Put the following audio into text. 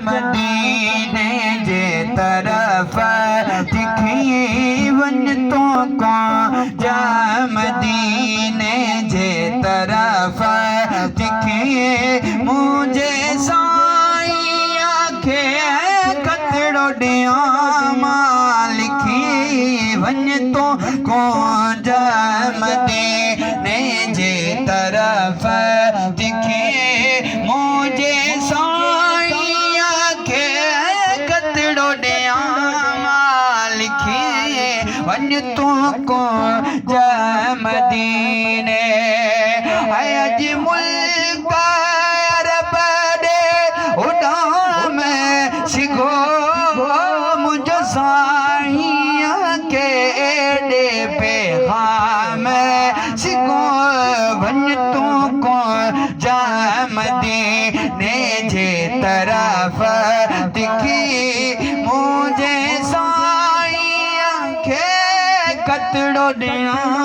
मदीने जे तरफ दिखी वन तो को जा मदीने जे तरफ दिखी मुझे साईं आखे कतड़ो ॾियां मां लिखी वन तो को जा मदीने जे तरफ दिखी मुझे साईं आखे कतड़ो ॾियां मां लिखी वन तो को जा मदीने अज मुल्क अरब दे उड़ाम सिगो मुझो साईं के एडे पैगाम सिगो वन तो को जा मदीने जे तरफ दिखी मुझे साईं के कतड़ो ॾियां